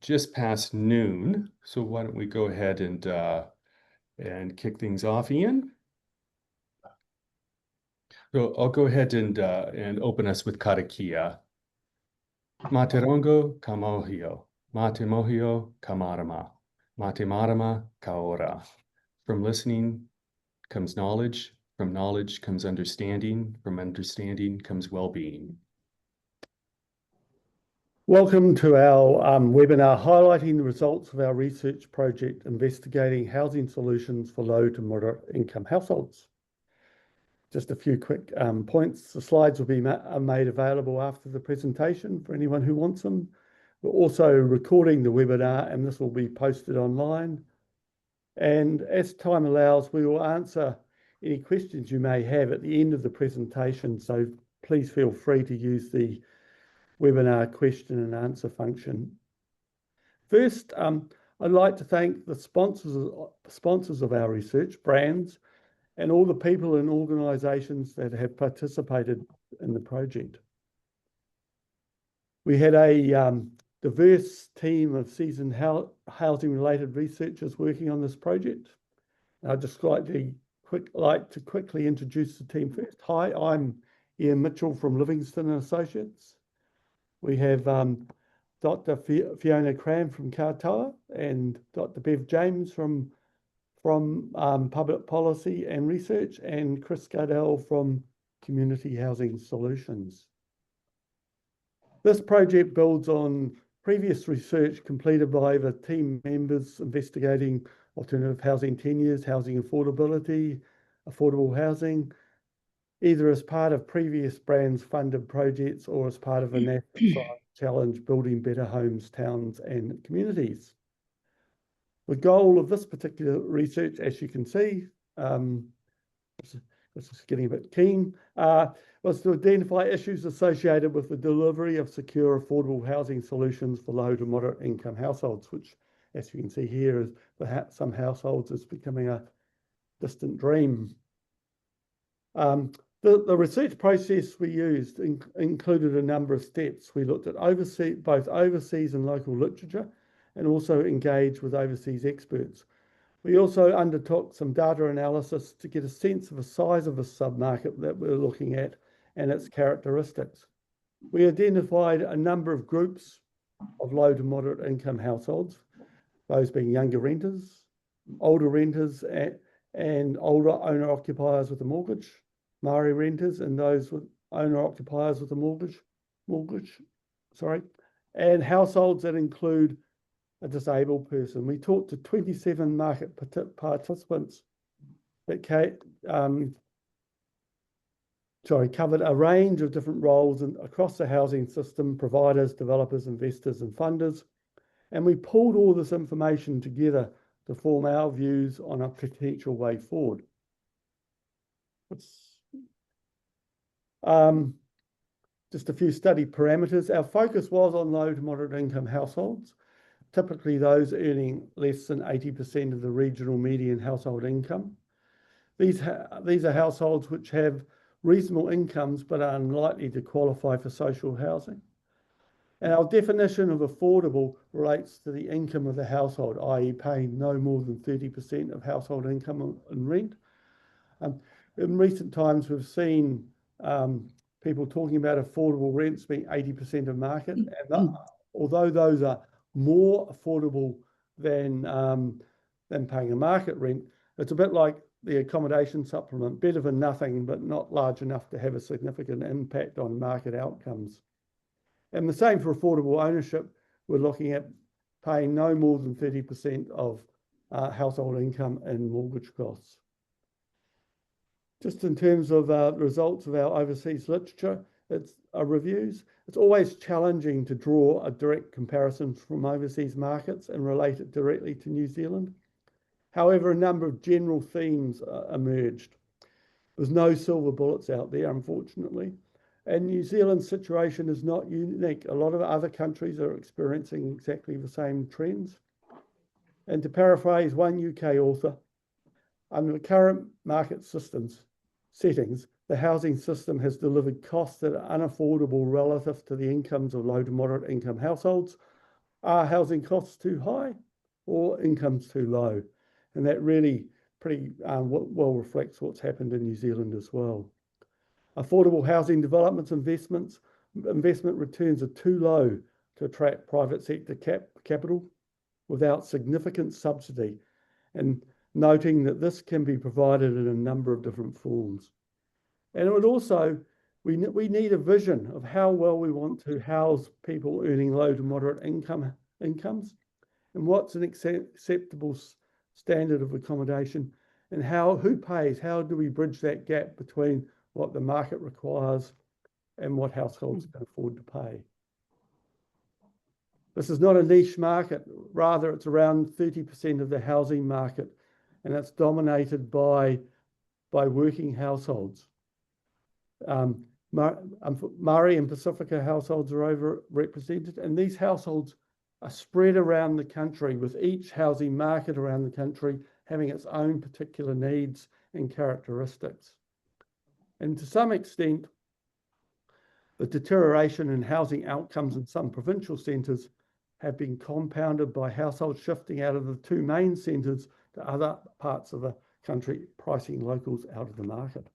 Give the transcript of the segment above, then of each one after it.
just past noon, so why don't we go ahead and kick things off, Ian? So I'll go ahead and open us with karakia. Mā te rongo ka mohio, mā te mohio ka marama, mā te marama ka ora. From listening comes knowledge, from knowledge comes understanding, from understanding comes well-being. Welcome to our webinar highlighting the results of our research project investigating housing solutions for low to moderate income households. Just a few quick points. The slides will be made available after the presentation for anyone who wants them. We're also recording the webinar and this will be posted online. And as time allows, we will answer any questions you may have at the end of the presentation. So please feel free to use the webinar question and answer function. First, I'd like to thank the sponsors of our research, BRANZ, and all the people and organisations that have participated in the project. We had a diverse team of seasoned housing-related researchers working on this project. I'd just like to quickly introduce the team first. Hi, I'm Ian Mitchell from Livingston and Associates. We have Dr. Fiona Cram from Katoa and Dr. Bev James from Public Policy and Research, and Chris Glaudel from Community Housing Solutions. This project builds on previous research completed by the team members investigating alternative housing tenures, housing affordability, affordable housing, either as part of previous BRANZ funded projects or as part of a national challenge building better homes, towns and communities. The goal of this particular research, as you can see, this is getting a bit keen, was to identify issues associated with the delivery of secure, affordable housing solutions for low to moderate income households, which, as you can see here, is perhaps some households is becoming a distant dream. The research process we used included a number of steps. We looked at both overseas and local literature, and also engaged with overseas experts. We also undertook some data analysis to get a sense of the size of the submarket that we're looking at and its characteristics. We identified a number of groups of low to moderate income households, those being younger renters, older renters, and older owner-occupiers with a mortgage, Māori renters, and those with owner-occupiers with a mortgage, and households that include a disabled person. We talked to 27 market participants that covered a range of different roles across the housing system, providers, developers, investors, and funders. And we pulled all this information together to form our views on a potential way forward. Just a few study parameters. Our focus was on low to moderate income households, typically those earning less than 80% of the regional median household income. These are households which have reasonable incomes but are unlikely to qualify for social housing. And our definition of affordable relates to the income of the household, i.e. paying no more than 30% of household income in rent. In recent times, we've seen people talking about affordable rents being 80% of market. And although those are more affordable than paying a market rent, it's a bit like the accommodation supplement, better than nothing, but not large enough to have a significant impact on market outcomes. And the same for affordable ownership. We're looking at paying no more than 30% of household income and mortgage costs. Just in terms of results of our overseas literature, reviews, it's always challenging to draw a direct comparison from overseas markets and relate it directly to New Zealand. However, a number of general themes emerged. There's no silver bullets out there, unfortunately. And New Zealand's situation is not unique. A lot of other countries are experiencing exactly the same trends. And to paraphrase one UK author, under the current market settings, the housing system has delivered costs that are unaffordable relative to the incomes of low to moderate income households, are housing costs too high or incomes too low? And that really pretty well reflects what's happened in New Zealand as well. Affordable housing developments investment returns are too low to attract private sector capital without significant subsidy, and noting that this can be provided in a number of different forms. And it would also, we need a vision of how well we want to house people earning low to moderate incomes, and what's an acceptable standard of accommodation, and who pays, how do we bridge that gap between what the market requires and what households can afford to pay. This is not a niche market, rather it's around 30% of the housing market, and it's dominated by working households. Māori and Pacifica households are overrepresented, and these households are spread around the country, with each housing market around the country having its own particular needs and characteristics. And to some extent, the deterioration in housing outcomes in some provincial centres have been compounded by households shifting out of the two main centres to other parts of the country, pricing locals out of the market.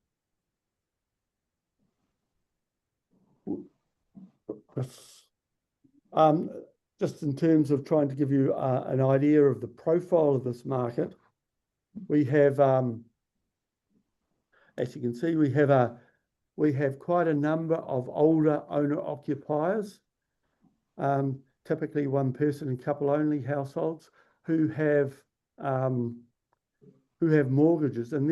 Just in terms of trying to give you an idea of the profile of this market, we have, as you can see, we have quite a number of older owner-occupiers, typically one person and couple only households who have mortgages, and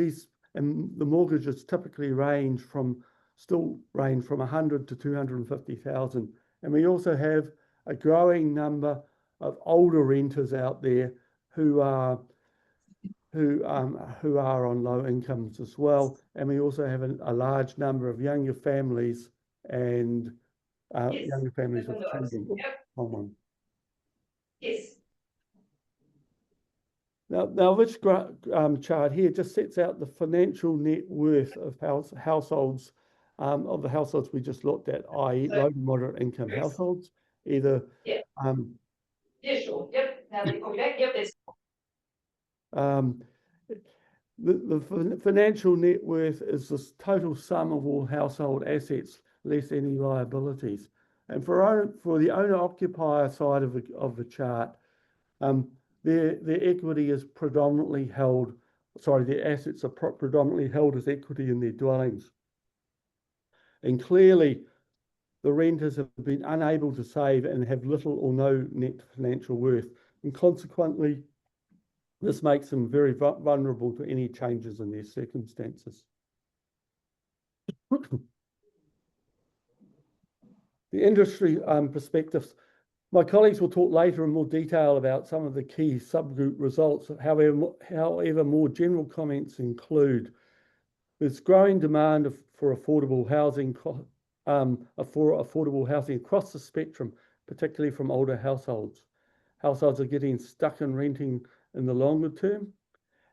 the mortgages typically range from 100 to 250,000, and we also have a growing number of older renters out there who are on low incomes as well, and we also have a large number of younger families and younger families with children. Yep. Yes. Now this chart here just sets out the financial net worth of households, of the households we just looked at, i.e. low to moderate income households, either. Yeah. Yeah, sure. Yep. Now that you copy that, yep. The financial net worth is the total sum of all household assets less any liabilities. And for the owner-occupier side of the chart, their equity is predominantly held. Sorry, their assets are predominantly held as equity in their dwellings. And clearly, the renters have been unable to save and have little or no net financial worth, and consequently, this makes them very vulnerable to any changes in their circumstances. The industry perspectives. My colleagues will talk later in more detail about some of the key subgroup results. However, more general comments include there's growing demand for affordable housing across the spectrum, particularly from older households. Households are getting stuck in renting in the longer term.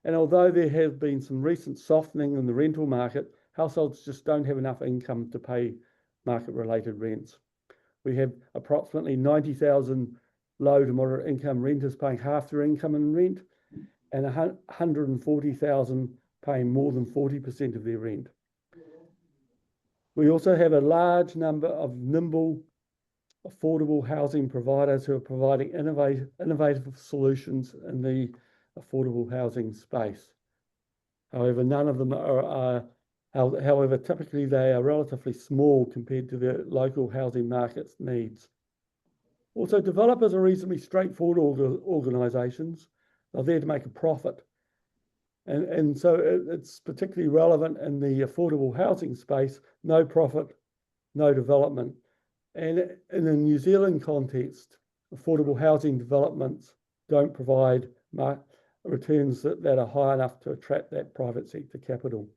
And although there has been some recent softening in the rental market, households just don't have enough income to pay market-related rents. We have approximately 90,000 low to moderate income renters paying half their income in rent, and 140,000 paying more than 40% of their rent. We also have a large number of nimble, affordable housing providers who are providing innovative solutions in the affordable housing space. However, none of them however, typically they are relatively small compared to the local housing market's needs. Also, developers are reasonably straightforward organisations. They're there to make a profit. And so it's particularly relevant in the affordable housing space: no profit, no development. And in a New Zealand context, affordable housing developments don't provide returns that are high enough to attract that private sector capital.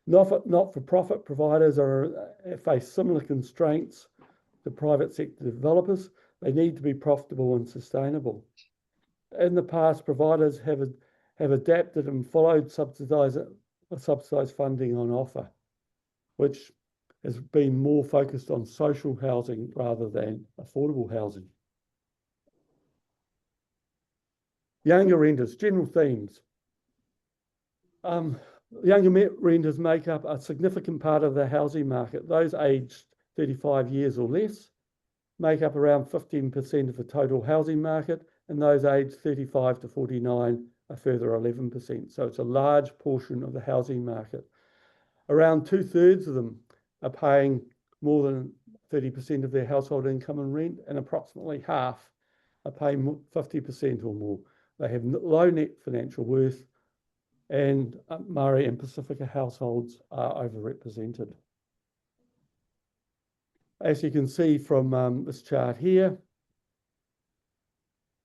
Not-for-profit providers face similar constraints to private sector developers. They need to be profitable and sustainable. In the past, providers have adapted and followed subsidised funding on offer, which has been more focused on social housing rather than affordable housing. Younger renters, general themes. Younger renters make up a significant part of the housing market. Those aged 35 years or less make up around 15% of the total housing market, and those aged 35 to 49 a further 11%. So it's a large portion of the housing market. Around 2/3 of them are paying more than 30% of their household income in rent, and approximately half are paying 50% or more. They have low net financial worth, and Māori and Pacifica households are overrepresented. As you can see from this chart here,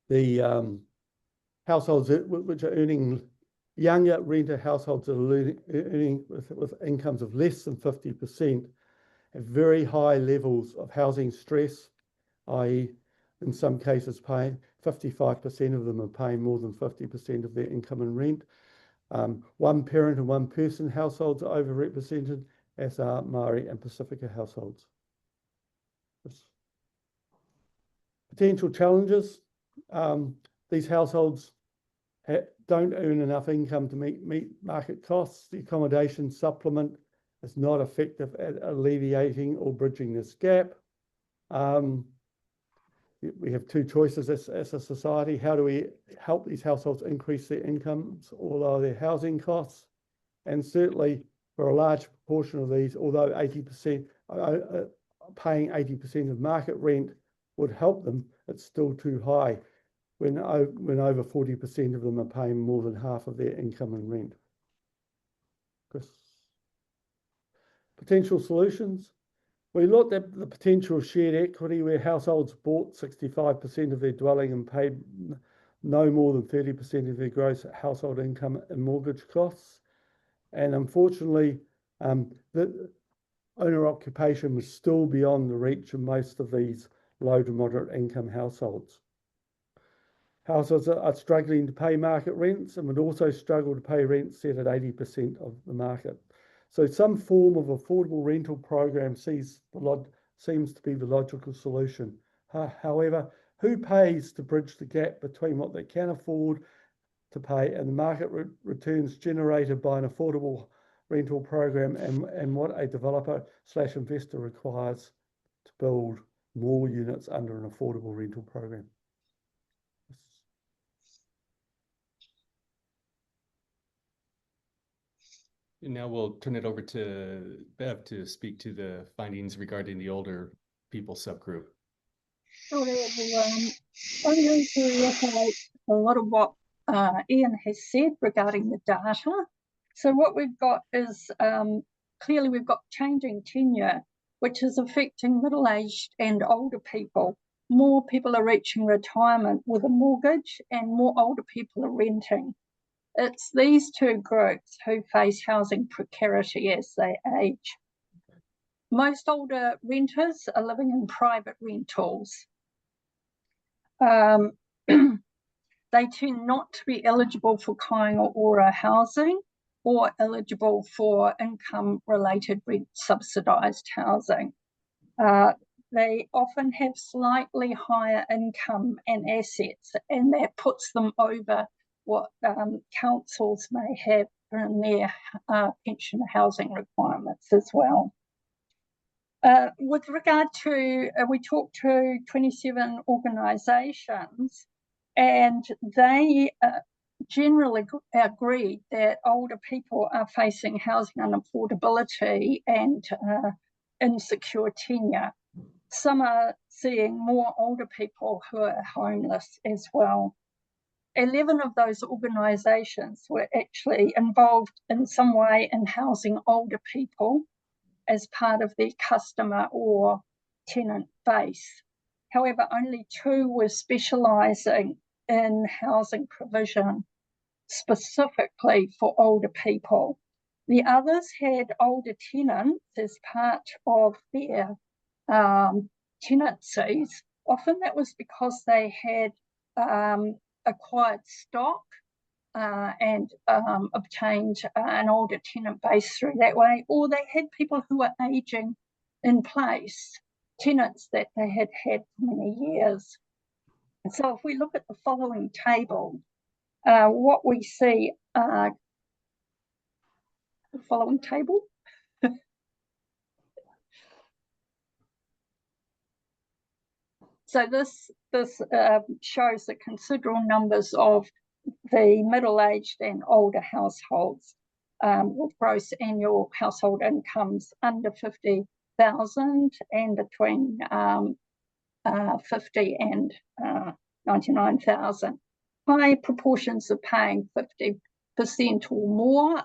the households which are earning, younger renter households that are earning with incomes of less than 50% have very high levels of housing stress, i.e. in some cases 55% of them are paying more than 50% of their income in rent. One parent and one person households are overrepresented, as are Māori and Pacifica households. Potential challenges. These households don't earn enough income to meet market costs. The accommodation supplement is not effective at alleviating or bridging this gap. We have two choices as a society. How do we help these households increase their incomes or lower their housing costs? And certainly for a large proportion of these, although 80% paying 80% of market rent would help them, it's still too high when over 40% of them are paying more than half of their income in rent. Chris. Potential solutions. We looked at the potential of shared equity where households bought 65% of their dwelling and paid no more than 30% of their gross household income in mortgage costs. And unfortunately, the owner occupation was still beyond the reach of most of these low to moderate income households. Households are struggling to pay market rents and would also struggle to pay rents set at 80% of the market. So some form of affordable rental program seems to be the logical solution. However, who pays to bridge the gap between what they can afford to pay and the market returns generated by an affordable rental program and what a developer/investor requires to build more units under an affordable rental program? And now we'll turn it over to Bev to speak to the findings regarding the older people subgroup. Sure, everyone. I'm going to reiterate a lot of what Ian has said regarding the data. So what we've got is clearly we've got changing tenure, which is affecting middle-aged and older people. More people are reaching retirement with a mortgage and more older people are renting. It's these two groups who face housing precarity as they age. Most older renters are living in private rentals. They tend not to be eligible for kāinga ora housing or eligible for income-related rent subsidised housing. They often have slightly higher income and assets, and that puts them over what councils may have in their pension housing requirements as well. With regard to, we talked to 27 organisations, and they generally agreed that older people are facing housing unaffordability and insecure tenure. Some are seeing more older people who are homeless as well. 11 of those organisations were actually involved in some way in housing older people as part of their customer or tenant base. However, only 2 were specialising in housing provision specifically for older people. The others had older tenants as part of their tenancies. Often that was because they had acquired stock and obtained an older tenant base through that way, or they had people who were aging in place, tenants that they had had for many years. And so if we look at the following table, What we see are the following table. So this shows the considerable numbers of the middle-aged and older households with gross annual household incomes under 50,000 and between 50 and 99,000. High proportions are paying 50% or more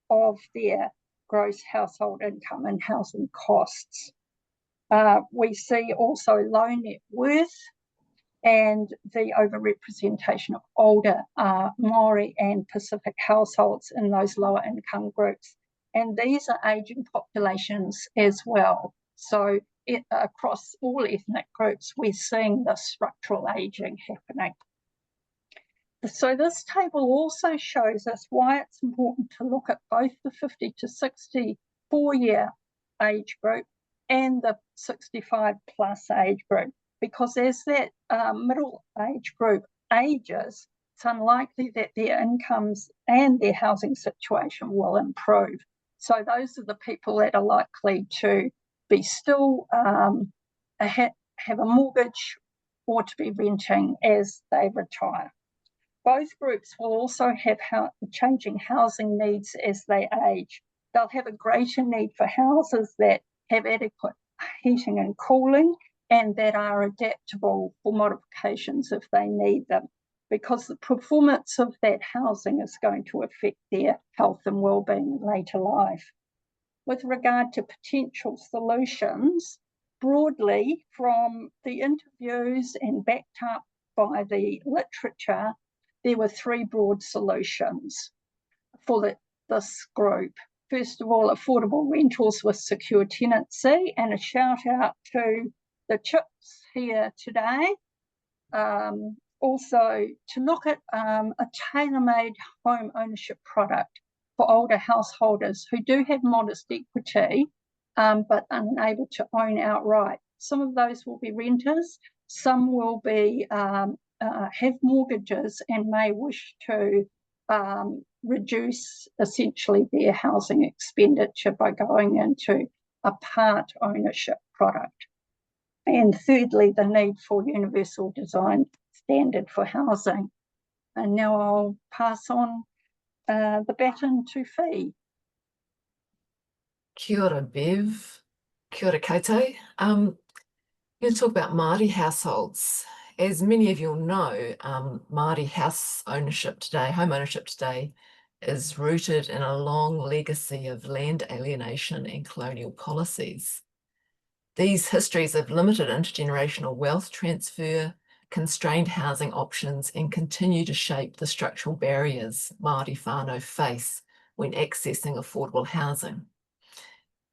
of their gross household income in housing costs. We see also low net worth and the overrepresentation of older Māori and Pacific households in those lower income groups. And these are ageing populations as well. So across all ethnic groups, we're seeing this structural ageing happening. So this table also shows us why it's important to look at both the 50 to 64-year age group and the 65 plus age group, because as that middle age group ages, it's unlikely that their incomes and their housing situation will improve. So those are the people that are likely to be still have a mortgage or to be renting as they retire. Both groups will also have changing housing needs as they age. They'll have a greater need for houses that have adequate heating and cooling and that are adaptable for modifications if they need them, because the performance of that housing is going to affect their health and well-being in later life. With regard to potential solutions, broadly from the interviews and backed up by the literature, there were three broad solutions for this group. First of all, affordable rentals with secure tenancy, and a shout out to the chips here today. Also to look at a tailor-made home ownership product for older householders who do have modest equity but unable to own outright. Some of those will be renters, some will be have mortgages and may wish to reduce essentially their housing expenditure by going into a part ownership product. And thirdly, the need for universal design standard for housing. And now I'll pass on the baton to Fee. Kia ora, Bev. Kia ora koutou. I'm going to talk about Māori households. As many of you will know, Māori home ownership today is rooted in a long legacy of land alienation and colonial policies. These histories have limited intergenerational wealth transfer, constrained housing options, and continue to shape the structural barriers Māori whānau face when accessing affordable housing.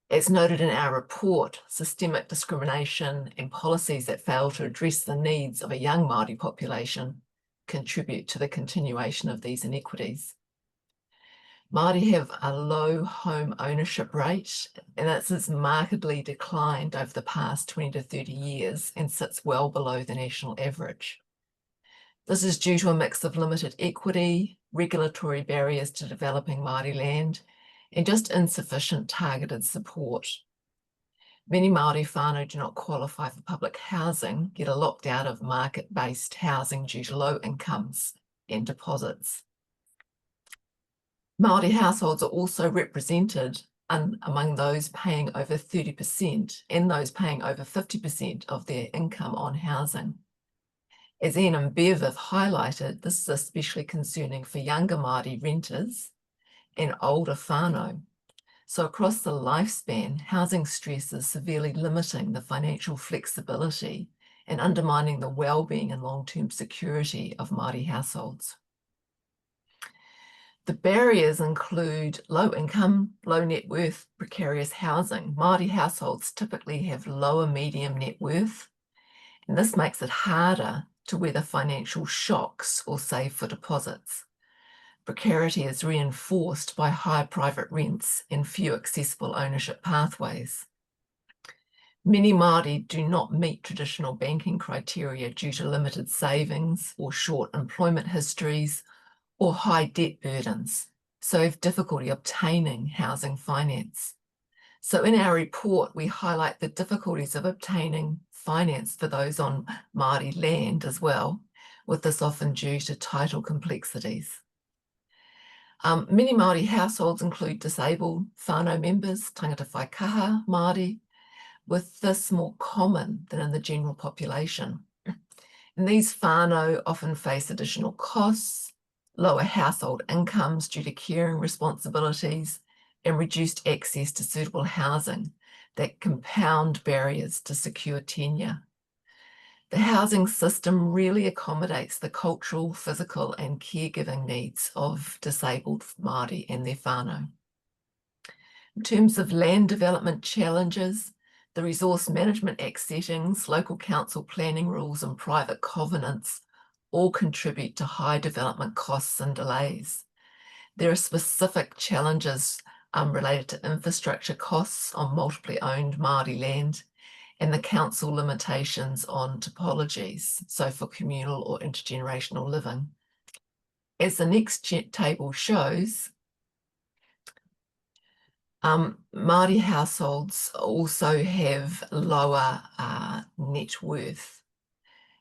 As noted in our report, systemic discrimination and policies that fail to address the needs of a young Māori population contribute to the continuation of these inequities. Māori have a low home ownership rate, and this has markedly declined over the past 20 to 30 years and sits well below the national average. This is due to a mix of limited equity, regulatory barriers to developing Māori land, and just insufficient targeted support. Many Māori whānau do not qualify for public housing, yet are locked out of market-based housing due to low incomes and deposits. Māori households are also represented among those paying over 30% and those paying over 50% of their income on housing. As Ian and Bev have highlighted, this is especially concerning for younger Māori renters and older whānau. So across the lifespan, housing stress is severely limiting the financial flexibility and undermining the well-being and long-term security of Māori households. The barriers include low income, low net worth, precarious housing. Māori households typically have lower medium net worth, and this makes it harder to weather financial shocks or save for deposits. Precarity is reinforced by high private rents and few accessible ownership pathways. Many Māori do not meet traditional banking criteria due to limited savings or short employment histories or high debt burdens, so have difficulty obtaining housing finance. So in our report, we highlight the difficulties of obtaining finance for those on Māori land as well, with this often due to title complexities. Many Māori households include disabled whānau members, tangata whaikaha Māori, with this more common than in the general population. And these whānau often face additional costs, lower household incomes due to caring responsibilities, and reduced access to suitable housing that compound barriers to secure tenure. The housing system really accommodates the cultural, physical, and caregiving needs of disabled Māori and their whānau. In terms of land development challenges, the Resource Management Act settings, local council planning rules, and private covenants all contribute to high development costs and delays. There are specific challenges related to infrastructure costs on multiply owned Māori land and the council limitations on topologies, so for communal or intergenerational living. As the next table shows, Māori households also have lower net worth.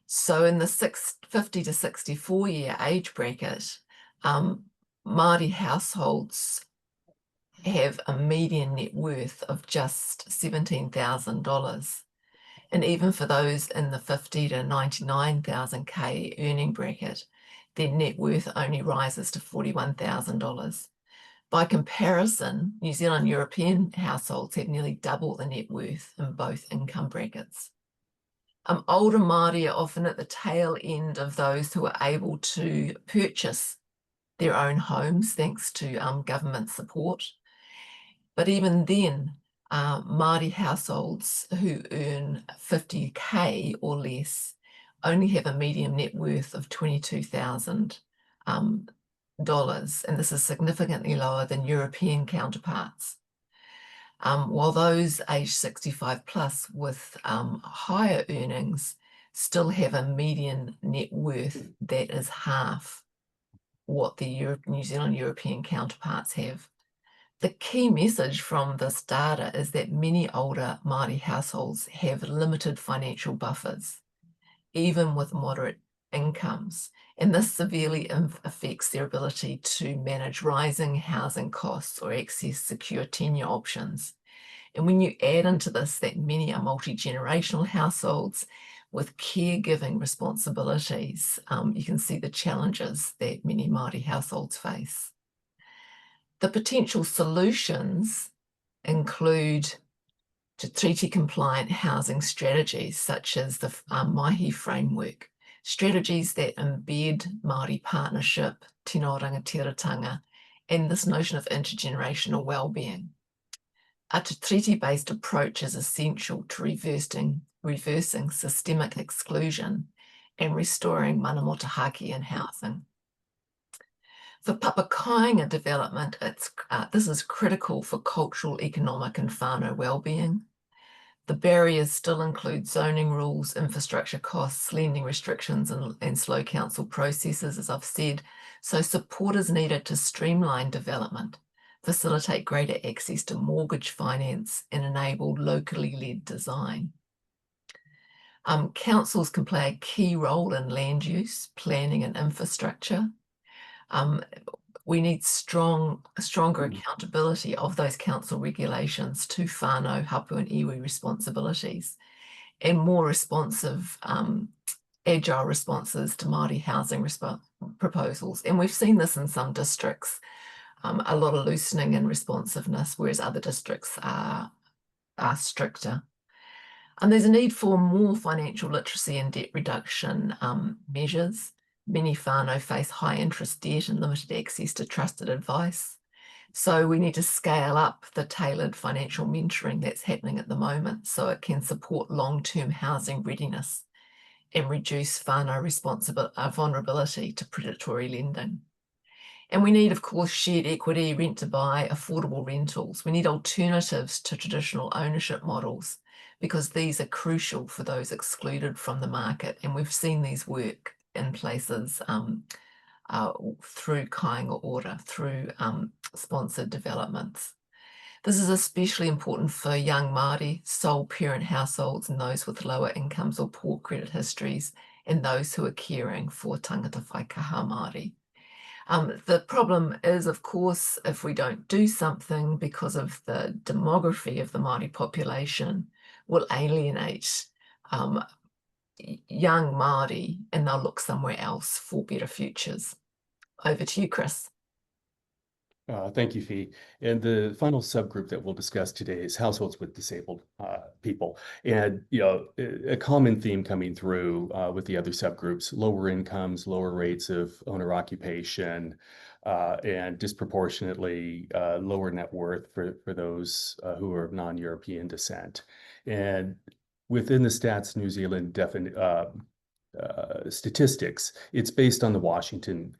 So in the 50 to 64 year age bracket, Māori households have a median net worth of just $17,000. And even for those in the 50 to 99,000 K earning bracket, their net worth only rises to $41,000. By comparison, New Zealand European households have nearly double the net worth in both income brackets. Older Māori are often at the tail end of those who are able to purchase their own homes thanks to government support. But even then, Māori households who earn 50K or less only have a median net worth of $22,000. And this is significantly lower than European counterparts. While those aged 65 plus with higher earnings still have a median net worth that is half what the New Zealand European counterparts have. The key message from this data is that many older Māori households have limited financial buffers, even with moderate incomes, and this severely affects their ability to manage rising housing costs or access secure tenure options. And when you add into this that many are multi-generational households with caregiving responsibilities, you can see the challenges that many Māori households face. The potential solutions include treaty-compliant housing strategies such as the Mahi framework, strategies that embed Māori partnership, tino rangatiratanga, and this notion of intergenerational well-being. A treaty-based approach is essential to reversing systemic exclusion and restoring mana motahaki in housing. For papakainga development, this is critical for cultural, economic, and whānau well-being. The barriers still include zoning rules, infrastructure costs, lending restrictions, and slow council processes, as I've said. So support is needed to streamline development, facilitate greater access to mortgage finance, and enable locally led design. Councils can play a key role in land use, planning, and infrastructure. We need stronger accountability of those council regulations to whānau, hapu, and iwi responsibilities, and more responsive, agile responses to Māori housing proposals. And we've seen this in some districts, a lot of loosening and responsiveness, whereas other districts are stricter. And there's a need for more financial literacy and debt reduction measures. Many whānau face high interest debt and limited access to trusted advice. So we need to scale up the tailored financial mentoring that's happening at the moment so it can support long-term housing readiness and reduce whānau vulnerability to predatory lending. And we need, of course, shared equity, rent to buy, affordable rentals. We need alternatives to traditional ownership models because these are crucial for those excluded from the market. And we've seen these work in places through kāinga ora, through sponsored developments. This is especially important for young Māori, sole parent households, and those with lower incomes or poor credit histories, and those who are caring for tangata whaikaha Māori. The problem is, of course, if we don't do something because of the demography of the Māori population, will alienate young Māori, and they'll look somewhere else for better futures. Over to you, Chris. Thank you, Fee. And the final subgroup that we'll discuss today is households with disabled people. And, a common theme coming through with the other subgroups: lower incomes, lower rates of owner occupation, and disproportionately lower net worth for those who are of non-European descent. And within the Stats New Zealand statistics, it's based on the Washington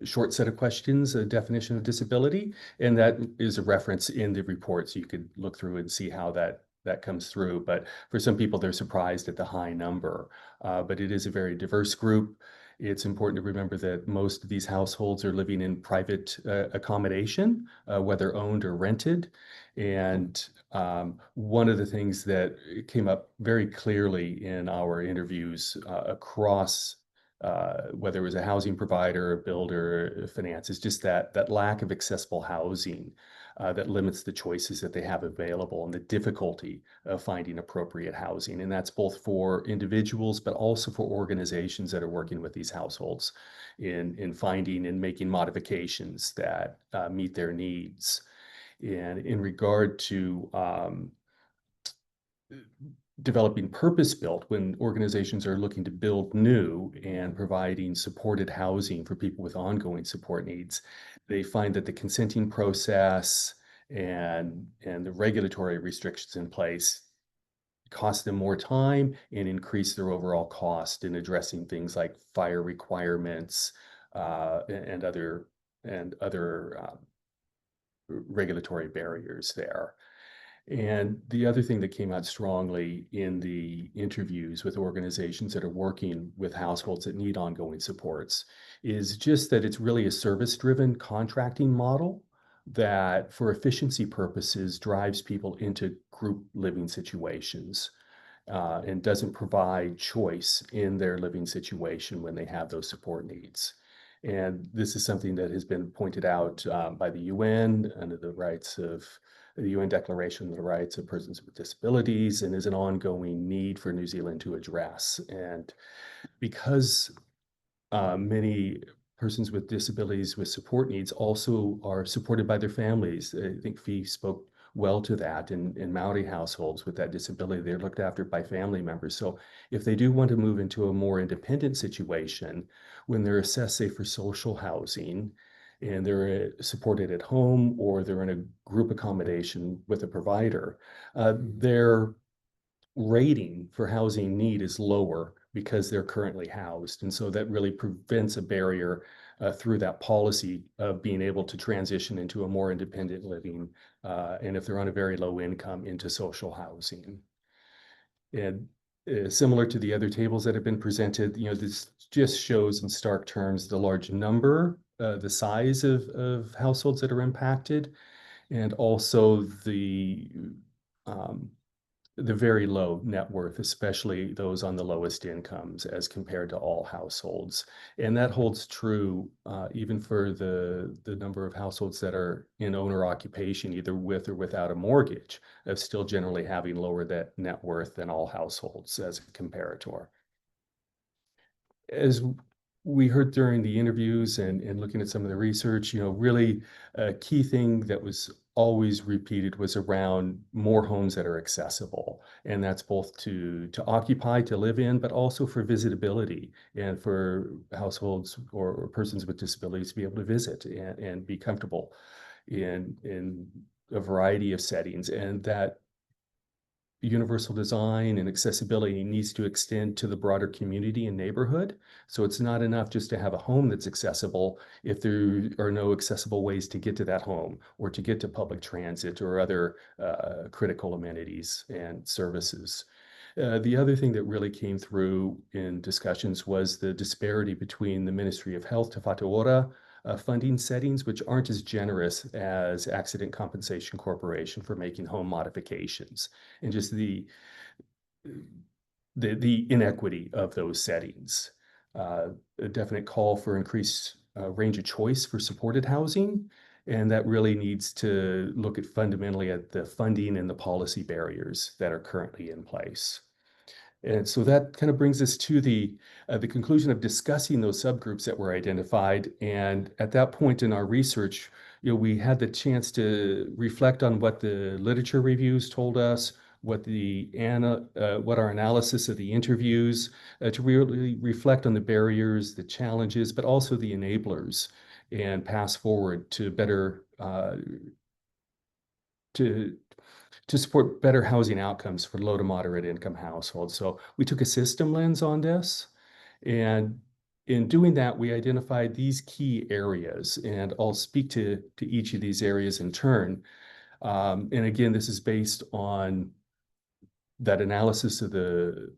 short set of questions, a definition of disability, and that is a reference in the report, so you could look through and see how that comes through. But for some people, they're surprised at the high number, but it is a very diverse group. It's important to remember that most of these households are living in private accommodation, whether owned or rented. And one of the things that came up very clearly in our interviews across whether it was a housing provider, a builder, finance, is just that lack of accessible housing that limits the choices that they have available, and the difficulty of finding appropriate housing. And that's both for individuals, but also for organizations that are working with these households in finding and making modifications that meet their needs. And in regard to developing purpose-built, when organizations are looking to build new and providing supported housing for people with ongoing support needs, they find that the consenting process and the regulatory restrictions in place cost them more time and increase their overall cost in addressing things like fire requirements and other regulatory barriers there. And the other thing that came out strongly in the interviews with organizations that are working with households that need ongoing supports is just that it's really a service-driven contracting model that, for efficiency purposes, drives people into group living situations and doesn't provide choice in their living situation when they have those support needs. And this is something that has been pointed out by the UN under the UN Declaration on the Rights of Persons with Disabilities, and is an ongoing need for New Zealand to address. And because many persons with disabilities with support needs also are supported by their families, I think Fee spoke well to that. In Maori households with that disability, they're looked after by family members. So if they do want to move into a more independent situation, when they're assessed, say, for social housing, and they're supported at home or they're in a group accommodation with a provider, their rating for housing need is lower because they're currently housed. And so that really prevents a barrier through that policy of being able to transition into a more independent living, and if they're on a very low income, into social housing. And similar to the other tables that have been presented, this just shows in stark terms the large number, the size of households that are impacted, and also the very low net worth, especially those on the lowest incomes as compared to all households. And that holds true even for the number of households that are in owner occupation, either with or without a mortgage, of still generally having lower that net worth than all households as a comparator. As we heard during the interviews and looking at some of the research, really a key thing that was always repeated was around more homes that are accessible. And that's both to occupy, to live in, but also for visitability and for households or persons with disabilities to be able to visit and be comfortable in a variety of settings. And that universal design and accessibility needs to extend to the broader community and neighborhood. So it's not enough just to have a home that's accessible if there are no accessible ways to get to that home or to get to public transit or other critical amenities and services. The other thing that really came through in discussions was the disparity between the Ministry of Health Te Whatu Ora funding settings, which aren't as generous as Accident Compensation Corporation for making home modifications, and just the inequity of those settings. A definite call for increased range of choice for supported housing, and that really needs to look at fundamentally at the funding and the policy barriers that are currently in place. And so that kind of brings us to the conclusion of discussing those subgroups that were identified. And at that point in our research, we had the chance to reflect on what the literature reviews told us, what our analysis of the interviews, to really reflect on the barriers, the challenges, but also the enablers, and pass forward to better to support better housing outcomes for low to moderate income households. So we took a system lens on this, and in doing that, we identified these key areas, and I'll speak to each of these areas in turn. And again, this is based on that analysis of the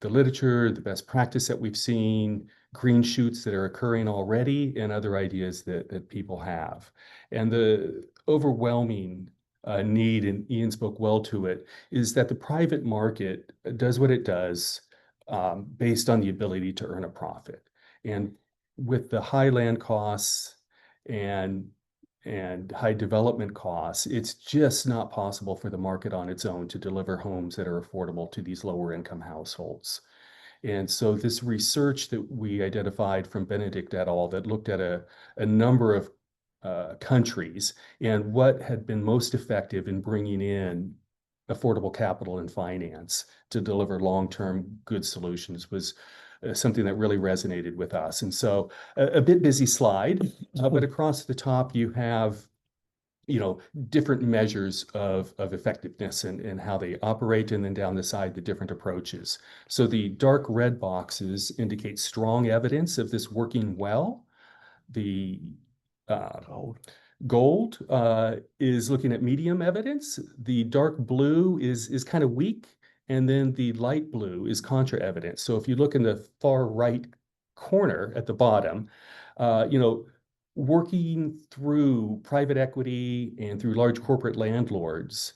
literature, the best practice that we've seen, green shoots that are occurring already, and other ideas that people have. And the overwhelming need, and Ian spoke well to it, is that the private market does what it does based on the ability to earn a profit. And with the high land costs and high development costs, it's just not possible for the market on its own to deliver homes that are affordable to these lower income households. And so this research that we identified from Benedict et al. That looked at a number of countries and what had been most effective in bringing in affordable capital and finance to deliver long-term good solutions was something that really resonated with us. And so a bit busy slide, but across the top you have different measures of effectiveness and how they operate, and then down the side, the different approaches. So the dark red boxes indicate strong evidence of this working well. The gold is looking at medium evidence. The dark blue is kind of weak, and then the light blue is contra evidence. So if you look in the far right corner at the bottom, working through private equity and through large corporate landlords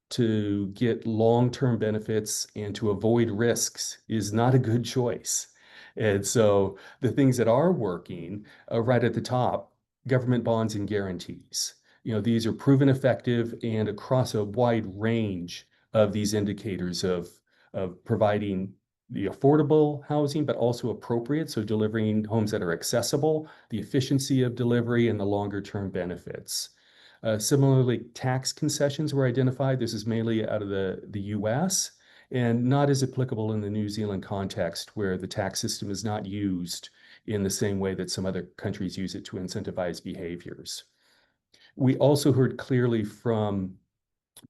to get long-term benefits and to avoid risks is not a good choice. And so the things that are working right at the top, government bonds and guarantees. These are proven effective, and across a wide range of these indicators of providing the affordable housing, but also appropriate, so delivering homes that are accessible, the efficiency of delivery, and the longer-term benefits. Similarly, tax concessions were identified. This is mainly out of the US, and not as applicable in the New Zealand context, where the tax system is not used in the same way that some other countries use it to incentivize behaviors. We also heard clearly from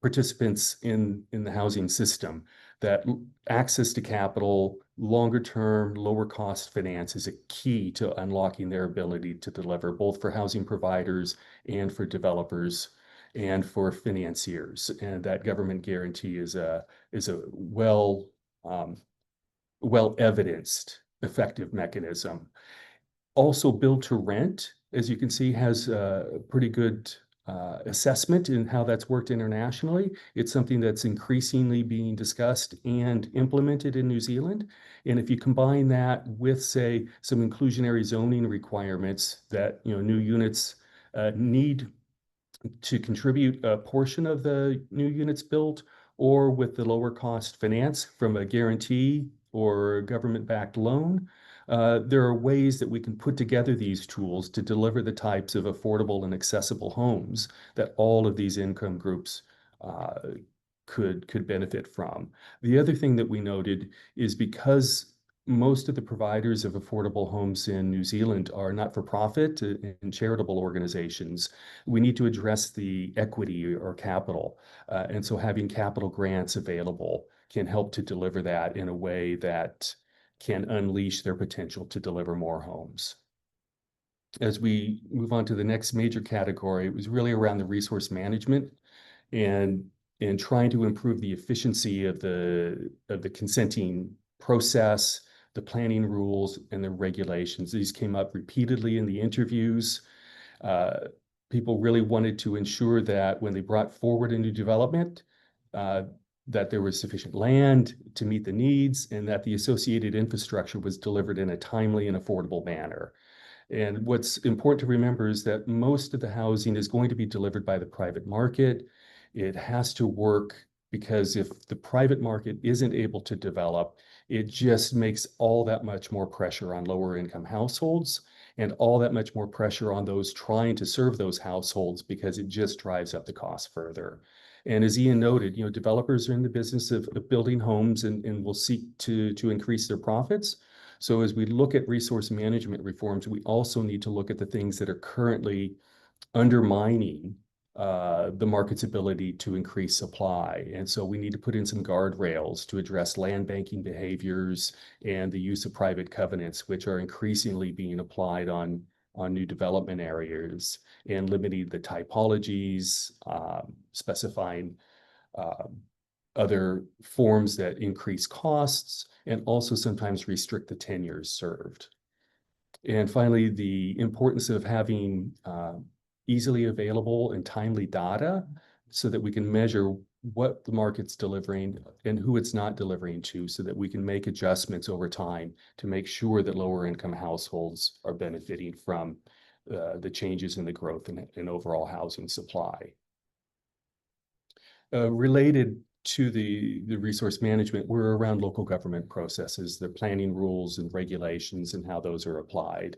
participants in the housing system that access to capital, longer term, lower cost finance is a key to unlocking their ability to deliver, both for housing providers and for developers and for financiers. And that government guarantee is a well evidenced effective mechanism. Also, build to rent, as you can see, has a pretty good assessment in how that's worked internationally. It's something that's increasingly being discussed and implemented in New Zealand. And if you combine that with, say, some inclusionary zoning requirements that new units need to contribute a portion of the new units built, or with the lower cost finance from a guarantee or government-backed loan, there are ways that we can put together these tools to deliver the types of affordable and accessible homes that all of these income groups could benefit from. The other thing that we noted is because most of the providers of affordable homes in New Zealand are not-for-profit and charitable organizations. We need to address the equity or capital. And so having capital grants available can help to deliver that in a way that can unleash their potential to deliver more homes. As we move on to the next major category, it was really around the resource management and trying to improve the efficiency of the consenting process, the planning rules, and the regulations. These came up repeatedly in the interviews. People really wanted to ensure that when they brought forward a new development, that there was sufficient land to meet the needs and that the associated infrastructure was delivered in a timely and affordable manner. And what's important to remember is that most of the housing is going to be delivered by the private market. It has to work because if the private market isn't able to develop, it just makes all that much more pressure on lower income households and all that much more pressure on those trying to serve those households because it just drives up the cost further. And as Ian noted, developers are in the business of building homes and will seek to increase their profits. So as we look at resource management reforms, we also need to look at the things that are currently undermining the market's ability to increase supply. And so we need to put in some guardrails to address land banking behaviors and the use of private covenants, which are increasingly being applied on new development areas and limiting the typologies, specifying other forms that increase costs and also sometimes restrict the tenures served. And finally, the importance of having easily available and timely data so that we can measure what the market's delivering and who it's not delivering to so that we can make adjustments over time to make sure that lower income households are benefiting from the changes in the growth in overall housing supply. Related to the resource management, we're around local government processes, the planning rules and regulations and how those are applied.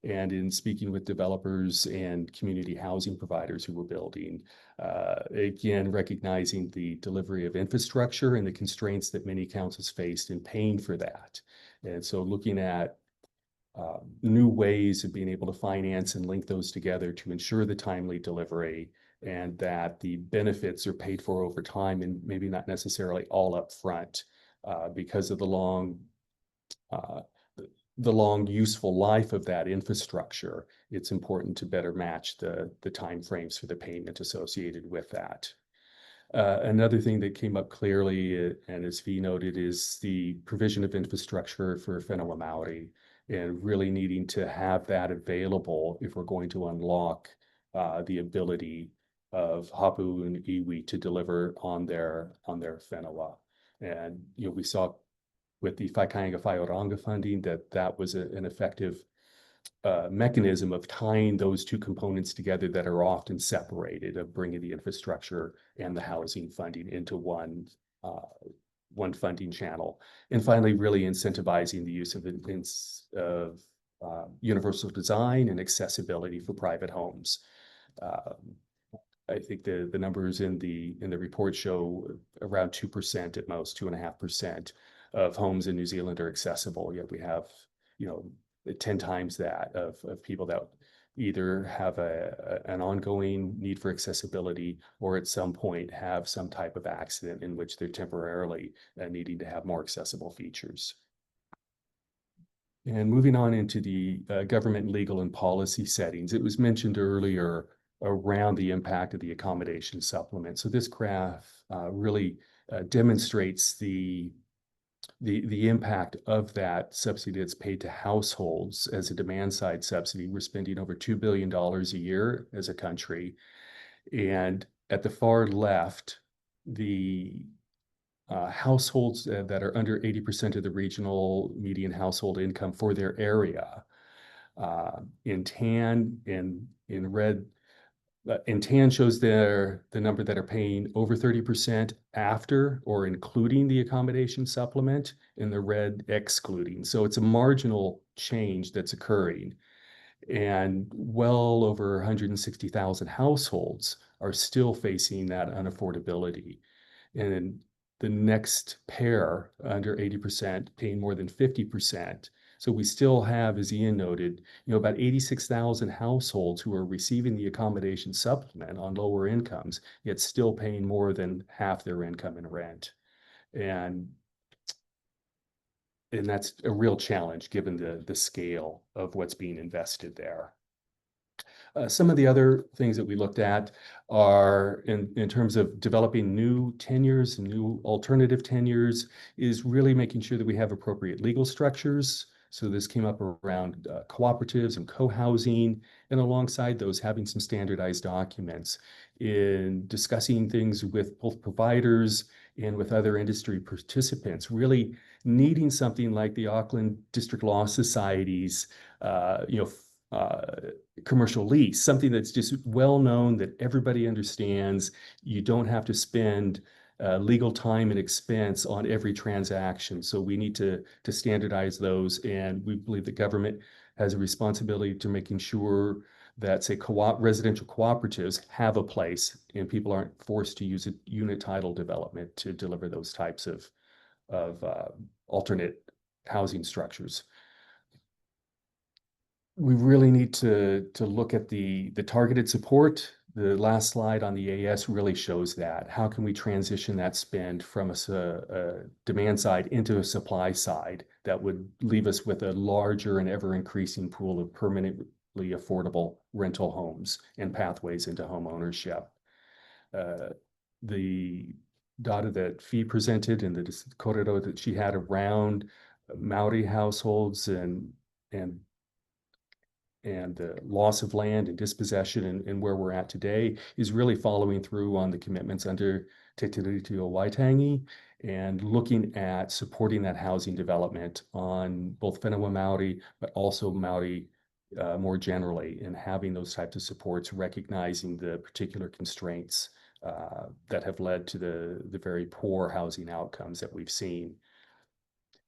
And in speaking with developers and community housing providers who were building, again, recognizing the delivery of infrastructure and the constraints that many councils faced in paying for that. And so looking at new ways of being able to finance and link those together to ensure the timely delivery and that the benefits are paid for over time and maybe not necessarily all up front because of the long useful life of that infrastructure. It's important to better match the timeframes for the payment associated with that. Another thing that came up clearly, and as Fee noted, is the provision of infrastructure for Whenua Māori and really needing to have that available if we're going to unlock the ability of Hapu and Iwi to deliver on their whenua. And we saw with the Whaikainga Whaioranga funding that was an effective mechanism of tying those two components together that are often separated, of bringing the infrastructure and the housing funding into one funding channel. And finally, really incentivizing the use of universal design and accessibility for private homes. I think the numbers in the report show around 2% at most, 2.5% of homes in New Zealand are accessible. Yet we have, 10 times that of people that either have an ongoing need for accessibility or at some point have some type of accident in which they're temporarily needing to have more accessible features. And moving on into the government legal and policy settings, it was mentioned earlier around the impact of the accommodation supplement. So this graph really demonstrates the impact of that subsidy that's paid to households as a demand side subsidy. We're spending over $2 billion a year as a country. And at the far left, the households that are under 80% of the regional median household income for their area. In tan and in red, in tan shows the number that are paying over 30% after or including the accommodation supplement, and the red excluding. So it's a marginal change that's occurring. And well over 160,000 households are still facing that unaffordability. And the next pair under 80% paying more than 50%. So we still have, as Ian noted, about 86,000 households who are receiving the accommodation supplement on lower incomes, yet still paying more than half their income in rent. And that's a real challenge given the scale of what's being invested there. Some of the other things that we looked at are in terms of developing new tenures and new alternative tenures is really making sure that we have appropriate legal structures. So this came up around cooperatives and co-housing, and alongside those having some standardized documents in discussing things with both providers and with other industry participants, really needing something like the Auckland District Law Society's commercial lease, something that's just well known that everybody understands. You don't have to spend legal time and expense on every transaction. So we need to standardize those, and we believe the government has a responsibility to making sure that, say, residential cooperatives have a place and people aren't forced to use a unit title development to deliver those types of alternate housing structures. We really need to look at the targeted support. The last slide on the AS really shows that. How can we transition that spend from a demand side into a supply side that would leave us with a larger and ever increasing pool of permanently affordable rental homes and pathways into home ownership? The data that Fee presented and the korero that she had around Maori households and the loss of land and dispossession and where we're at today is really following through on the commitments under Te Tiriti o Waitangi and looking at supporting that housing development on both Whenua Maori, but also Maori more generally, and having those types of supports, recognizing the particular constraints that have led to the very poor housing outcomes that we've seen.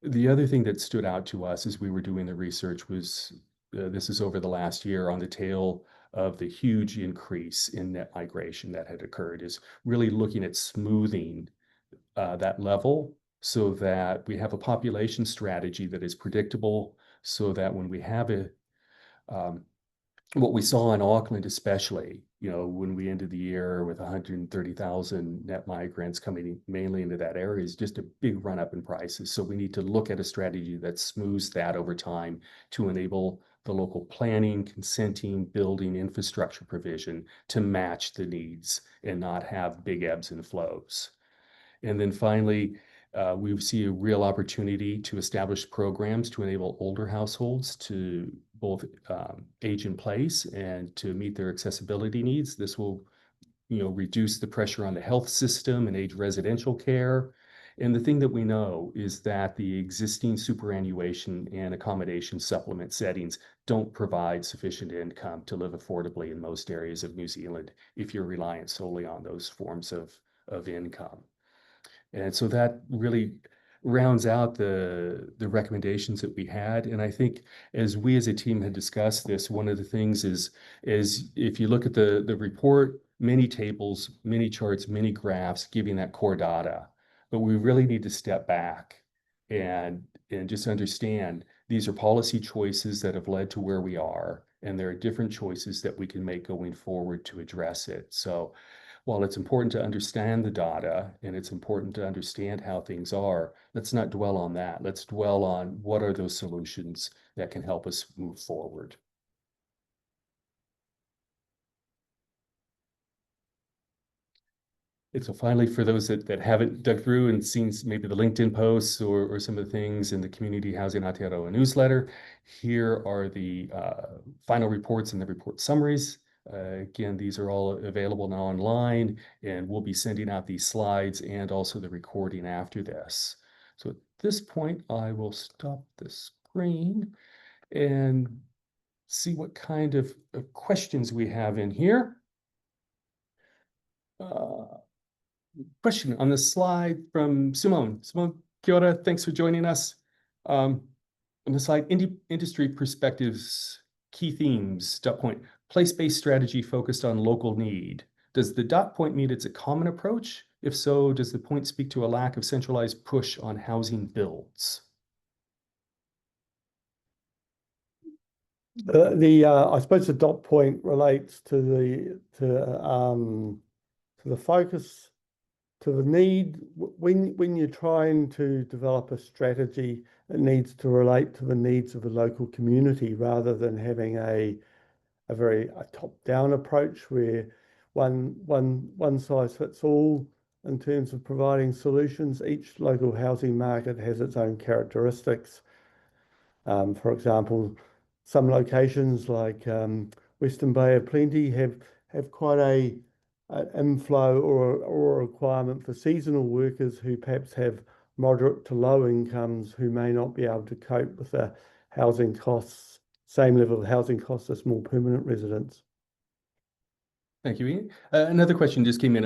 The other thing that stood out to us as we were doing the research was this is over the last year on the tail of the huge increase in net migration that had occurred, is really looking at smoothing that level so that we have a population strategy that is predictable, so that when we have what we saw in Auckland, especially, when we ended the year with 130,000 net migrants coming mainly into that area, is just a big run up in prices. So we need to look at a strategy that smooths that over time to enable the local planning, consenting, building, infrastructure provision to match the needs and not have big ebbs and flows. And then finally, we see a real opportunity to establish programs to enable older households to both age in place and to meet their accessibility needs. This will, reduce the pressure on the health system and age residential care. And the thing that we know is that the existing superannuation and accommodation supplement settings don't provide sufficient income to live affordably in most areas of New Zealand if you're reliant solely on those forms of income. And so that really rounds out the recommendations that we had. And I think as we as a team had discussed this, one of the things is if you look at the report, many tables, many charts, many graphs giving that core data, but we really need to step back and just understand these are policy choices that have led to where we are, and there are different choices that we can make going forward to address it. So while it's important to understand the data and it's important to understand how things are, let's not dwell on that. Let's dwell on what are those solutions that can help us move forward. And so finally, for those that haven't dug through and seen maybe the LinkedIn posts or some of the things in the Community Housing Aotearoa newsletter, here are the final reports and the report summaries. Again, these are all available now online, and we'll be sending out these slides and also the recording after this. So at this point, I will stop the screen and see what kind of questions we have in here. Question on the slide from Simone. Simone, kia ora, thanks for joining us. On the slide, industry perspectives, key themes, dot point, place-based strategy focused on local need. Does the dot point mean it's a common approach If so, does the point speak to a lack of centralized push on housing builds? I suppose the dot point relates to the focus, to the need. When you're trying to develop a strategy, it needs to relate to the needs of the local community rather than having a very top-down approach where one size fits all in terms of providing solutions. Each local housing market has its own characteristics. For example, some locations like Western Bay of Plenty have quite an inflow or a requirement for seasonal workers who perhaps have moderate to low incomes who may not be able to cope with the housing costs, same level of housing costs as more permanent residents. Thank you, Ian. Another question just came in.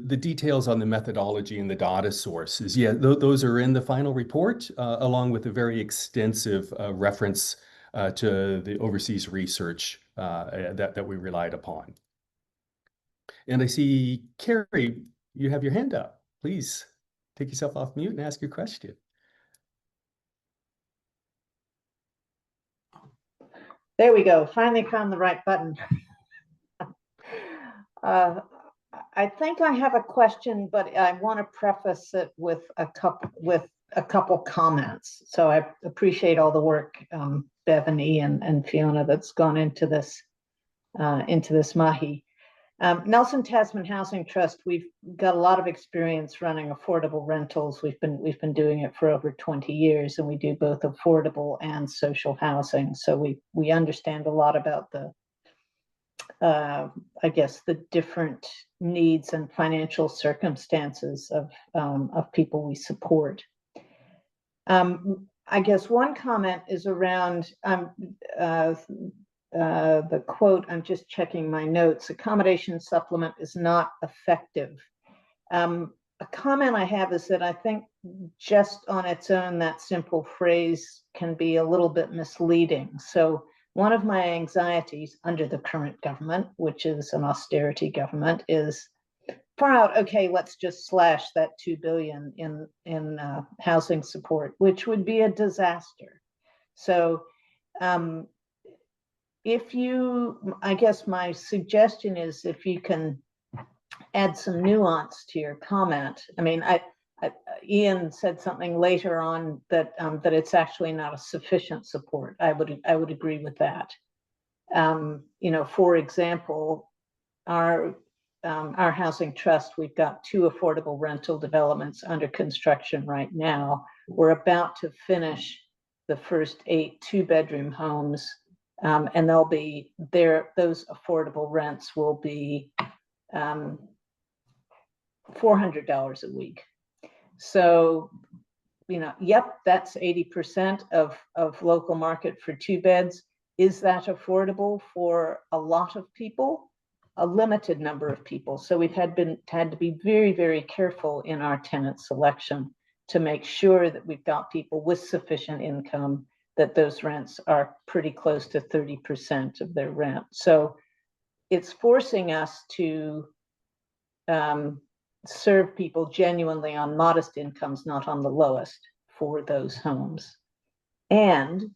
The details on the methodology and the data sources. Yeah, those are in the final report, along with a very extensive reference to the overseas research that we relied upon. And I see, Carrie, you have your hand up. Please take yourself off mute and ask your question. There we go. Finally found the right button. I think I have a question, but I want to preface it with a couple comments. So I appreciate all the work, Bethany and Fiona, that's gone into this mahi. Nelson Tasman Housing Trust, we've got a lot of experience running affordable rentals. We've been doing it for over 20 years, and we do both affordable and social housing. So we understand a lot about the I guess the different needs and financial circumstances of people we support. I guess one comment is around the quote. I'm just checking my notes. Accommodation supplement is not effective. A comment I have is that I think just on its own, that simple phrase can be a little bit misleading. So one of my anxieties under the current government, which is an austerity government, is far out, okay, let's just slash that $2 billion in housing support, which would be a disaster. So I guess my suggestion is if you can add some nuance to your comment. I mean, Ian said something later on that that it's actually not a sufficient support. I would agree with that. You know, for example, our housing trust, we've got 2 affordable rental developments under construction right now. We're about to finish the first 8 2-bedroom homes, and they'll be there. Those affordable rents will be $400 a week. So, you know, yep, that's 80% of local market for 2 beds. Is that affordable for a lot of people? A limited number of people. So we've had to be very, very careful in our tenant selection to make sure that we've got people with sufficient income, that those rents are pretty close to 30% of their rent. So it's forcing us to serve people genuinely on modest incomes, not on the lowest, for those homes. And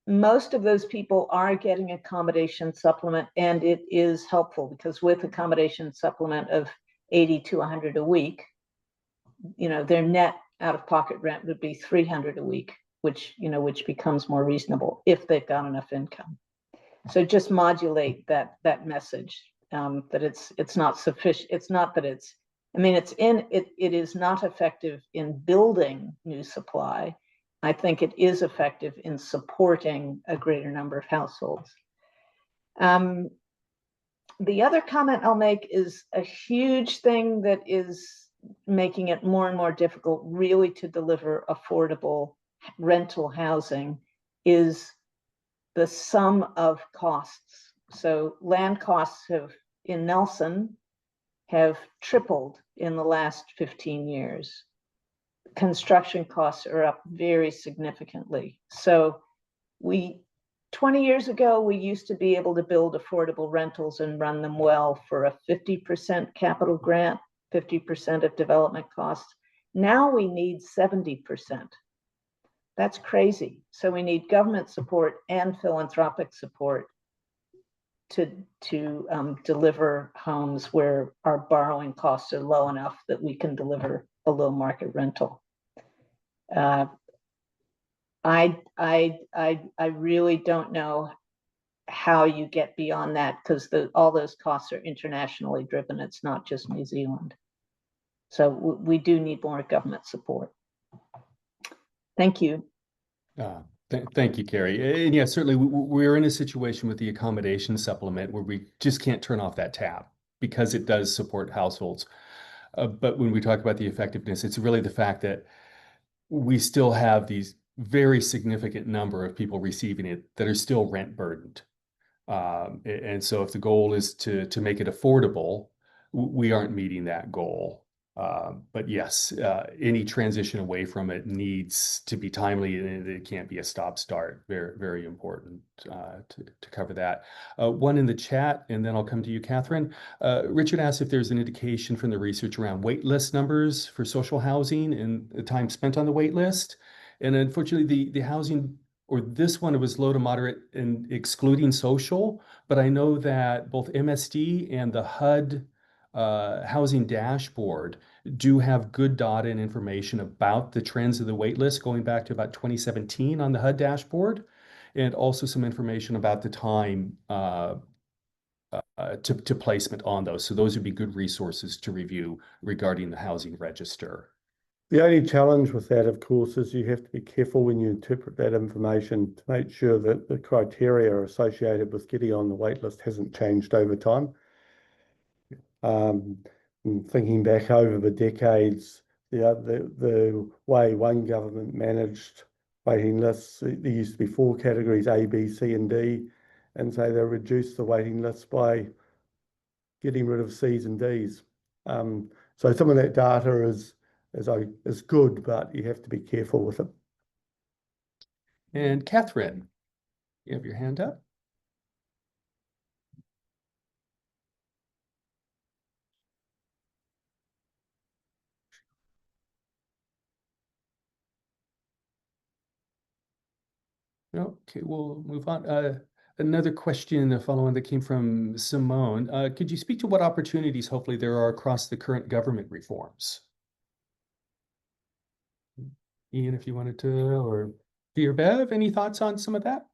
most of those people are getting accommodation supplement, and it is helpful because with accommodation supplement of $80 to $100 a week, you know, their net out-of-pocket rent would be $300 a week, which becomes more reasonable if they've got enough income. So just modulate that message. That it's not sufficient. It's not that it's, I mean, it is not effective in building new supply. I think it is effective in supporting a greater number of households. The other comment I'll make is a huge thing that is making it more and more difficult really to deliver affordable rental housing is the sum of costs. So land costs in Nelson have tripled in the last 15 years. Construction costs are up very significantly. So we 20 years ago, we used to be able to build affordable rentals and run them well for a 50% capital grant, 50% of development costs. Now we need 70%. That's crazy. So we need government support and philanthropic support to deliver homes where our borrowing costs are low enough that we can deliver a low market rental. I really don't know how you get beyond that, because all those costs are internationally driven. It's not just New Zealand. So we do need more government support. Thank you. Thank you, Carrie. And yeah, certainly we're in a situation with the accommodation supplement where we just can't turn off that tap because it does support households. But when we talk about the effectiveness, it's really the fact that we still have these very significant number of people receiving it that are still rent burdened. And so if the goal is to make it affordable, we aren't meeting that goal. But yes, any transition away from it needs to be timely, and it can't be a stop-start. Very, very important to cover that. One in the chat, and then I'll come to you, Catherine. Richard asked if there's an indication from the research around wait list numbers for social housing and the time spent on the wait list. And unfortunately, the housing, or this one, it was low to moderate and excluding social, but I know that both MSD and the HUD housing dashboard do have good data and information about the trends of the wait list going back to about 2017 on the HUD dashboard, and also some information about the time to placement on those. So those would be good resources to review regarding the housing register. The only challenge with that, of course, is you have to be careful when you interpret that information to make sure that the criteria associated with getting on the wait list hasn't changed over time. Thinking back over the decades, the way one government managed waiting lists, there used to be 4 categories, A, B, C, and D, and so they reduced the waiting lists by getting rid of C's and D's. So some of that data is good, but you have to be careful with it. And Catherine, you have your hand up. Okay, we'll move on. Another question, the following that came from Simone. Could you speak to what opportunities hopefully there are across the current government reforms? Ian, if you wanted to, or Dear Bev, any thoughts on some of that?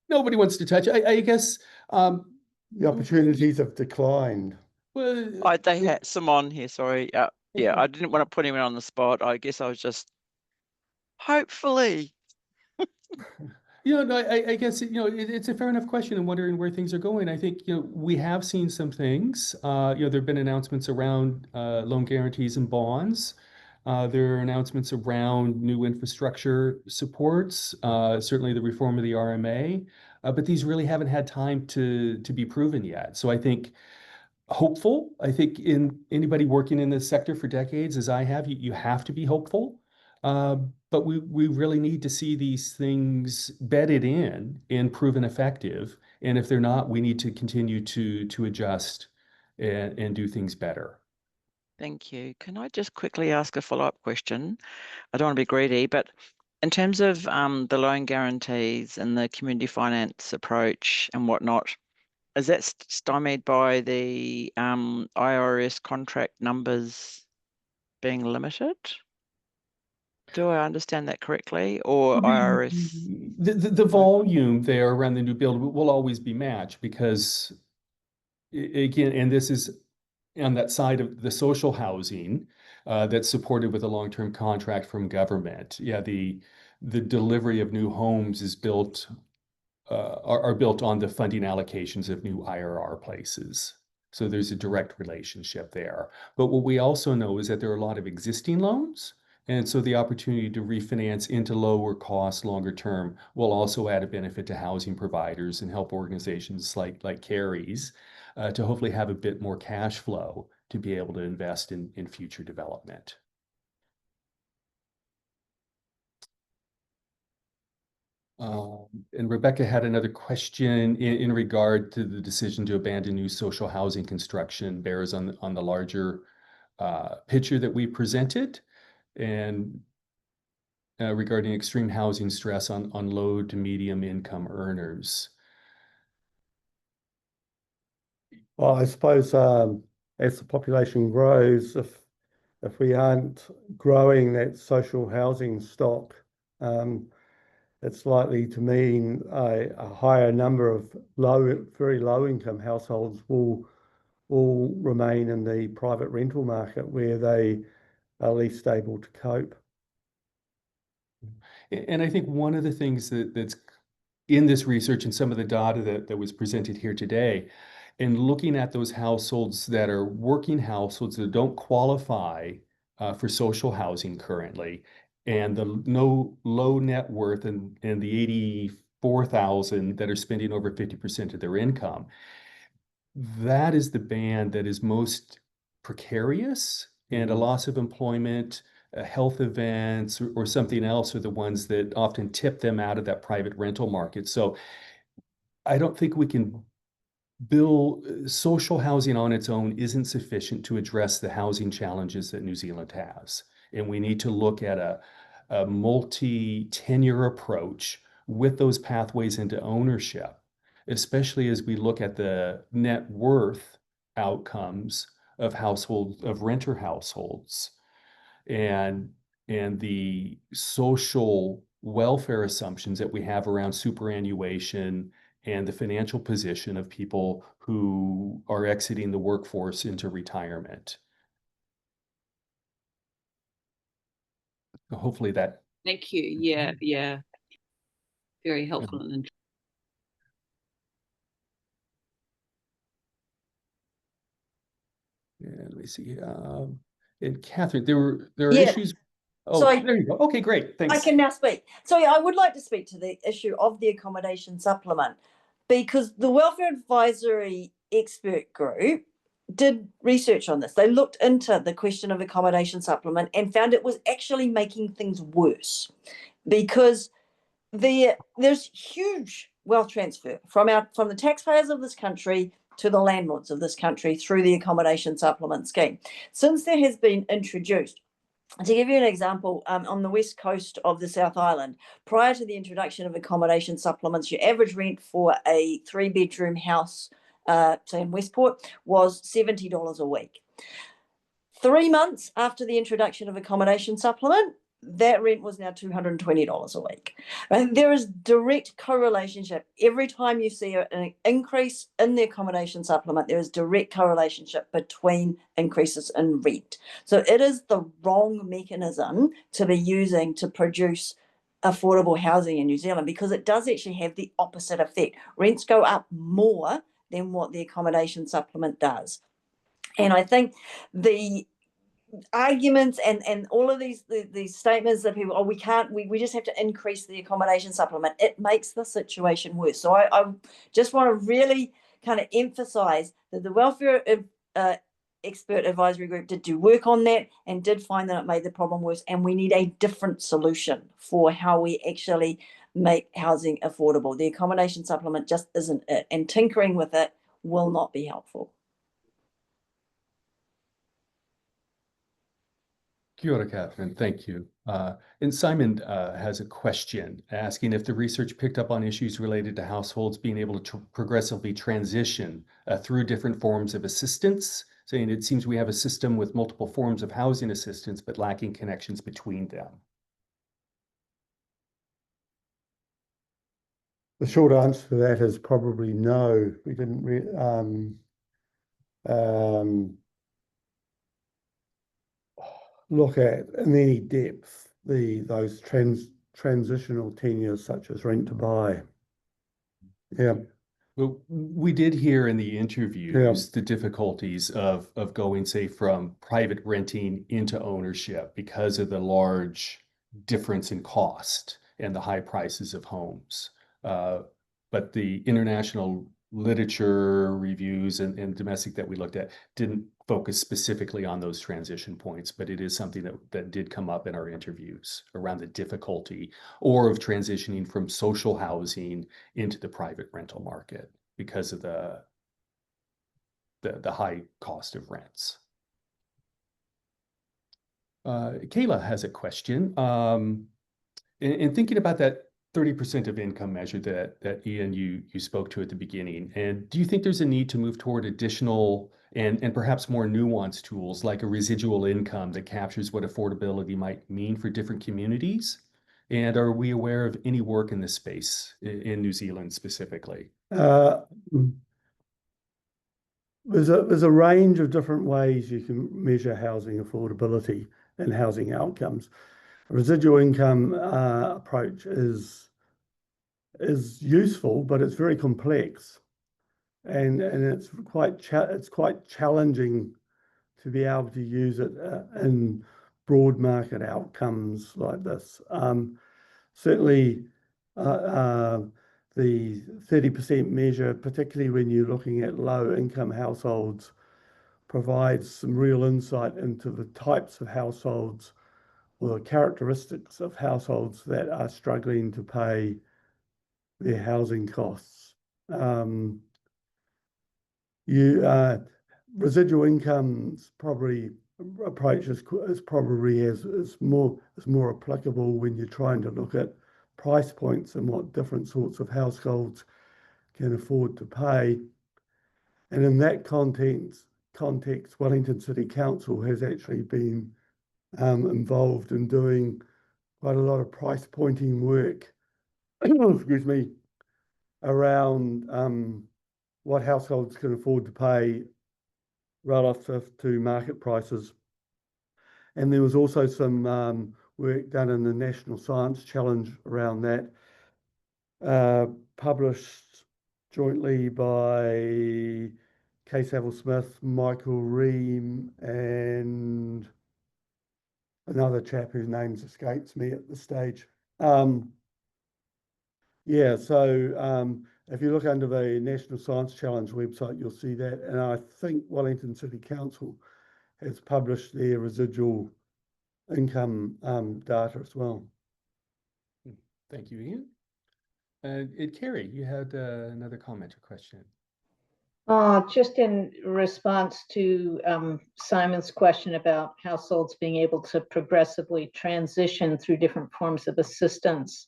Nobody wants to touch. I guess The opportunities have declined. well, They had some on here, sorry. Yeah, I didn't want to put him on the spot. I guess I was just hopefully. No, I guess, it's a fair enough question and wondering where things are going. I think, we have seen some things. There have been announcements around loan guarantees and bonds. There are announcements around new infrastructure supports, certainly the reform of the RMA, but these really haven't had time to be proven yet. So I think hopeful. I think in anybody working in this sector for decades, as I have, you have to be hopeful. But we really need to see these things bedded in and proven effective. And if they're not, we need to continue to adjust and do things better. Thank you. Can I just quickly ask a follow-up question? I don't want to be greedy, but in terms of the loan guarantees and the community finance approach and whatnot, is that stymied by the IRS contract numbers being limited? Do I understand that correctly? Or IRS? The volume there around the new build will always be matched because, again, and this is on that side of the social housing that's supported with a long-term contract from government. Yeah, the delivery of new homes is built are built on the funding allocations of new IRR places. So there's a direct relationship there. But what we also know is that there are a lot of existing loans. And so the opportunity to refinance into lower cost, longer term will also add a benefit to housing providers and help organizations like Carrie's to hopefully have a bit more cash flow to be able to invest in future development. And Rebecca had another question in regard to the decision to abandon new social housing construction bears on the larger picture that we presented, and regarding extreme housing stress on low to medium income earners. Well, I suppose as the population grows, if we aren't growing that social housing stock, it's likely to mean a higher number of very low income households will remain in the private rental market where they are least able to cope. And I think one of the things that's in this research and some of the data that was presented here today, and looking at those households that are working households that don't qualify for social housing currently, and the low net worth and the 84,000 that are spending over 50% of their income, that is the band that is most precarious, and a loss of employment, health events, or something else are the ones that often tip them out of that private rental market. So I don't think we can build social housing on its own isn't sufficient to address the housing challenges that New Zealand has. And we need to look at a multi-tenure approach with those pathways into ownership, especially as we look at the net worth outcomes of renter households, and the social welfare assumptions that we have around superannuation and the financial position of people who are exiting the workforce into retirement. Hopefully that. Thank you. Yeah, yeah. Very helpful and Let me see. And Catherine, there are Yeah. issues. Oh, So there you go. Okay, great. Thanks. I can now speak. So I would like to speak to the issue of the accommodation supplement, because the Welfare Advisory Expert Group did research on this. They looked into the question of accommodation supplement and found it was actually making things worse, because there's huge wealth transfer from the taxpayers of this country to the landlords of this country through the accommodation supplement scheme. Since there has been introduced, to give you an example, on the west coast of the South Island, prior to the introduction of accommodation supplements, your average rent for a 3-bedroom house, say in Westport, was $70 a week. 3 months after the introduction of accommodation supplement, that rent was now $220 a week. And there is direct correlation. Every time you see an increase in the accommodation supplement, there is direct correlation between increases in rent. So it is the wrong mechanism to be using to produce affordable housing in New Zealand, because it does actually have the opposite effect. Rents go up more than what the accommodation supplement does. And I think the arguments and all of these statements that people, we just have to increase the accommodation supplement, it makes the situation worse. So I just want to really kind of emphasize that the Welfare Expert Advisory Group did do work on that and did find that it made the problem worse, and we need a different solution for how we actually make housing affordable. The accommodation supplement just isn't it, and tinkering with it will not be helpful. Kia ora, Catherine. Thank you. And Simon has a question asking if the research picked up on issues related to households being able to progressively transition through different forms of assistance, saying it seems we have a system with multiple forms of housing assistance, but lacking connections between them. The short answer to that is probably no. We didn't look at in any depth those transitional tenures such as rent to buy. Yeah. Well, we did hear in the interviews the difficulties of going, say, from private renting into ownership because of the large difference in cost and the high prices of homes. But the international literature reviews and domestic that we looked at didn't focus specifically on those transition points, but it is something that did come up in our interviews around the difficulty or of transitioning from social housing into the private rental market because of the high cost of rents. Kayla has a question. In thinking about that 30% of income measure that Ian, you spoke to at the beginning, and do you think there's a need to move toward additional and perhaps more nuanced tools like a residual income that captures what affordability might mean for different communities? And are we aware of any work in this space in New Zealand specifically? There's a range of different ways you can measure housing affordability and housing outcomes. A residual income approach is useful, but it's very complex, and it's quite challenging to be able to use it in broad market outcomes like this. Certainly, the 30% measure, particularly when you're looking at low income households, provides some real insight into the types of households or the characteristics of households that are struggling to pay their housing costs. Residual income's approach is more applicable when you're trying to look at price points and what different sorts of households can afford to pay. And in that context, Wellington City Council has actually been involved in doing quite a lot of price pointing work, excuse me, around what households can afford to pay relative to market prices. And there was also some work done in the National Science Challenge around that, published jointly by Kay Saville-Smith, Michael Ream, and another chap whose name escapes me at this stage. If you look under the National Science Challenge website, you'll see that. And I think Wellington City Council has published their residual income data as well. Thank you, Ian. And Carrie, you had another comment or question. Just in response to Simon's question about households being able to progressively transition through different forms of assistance.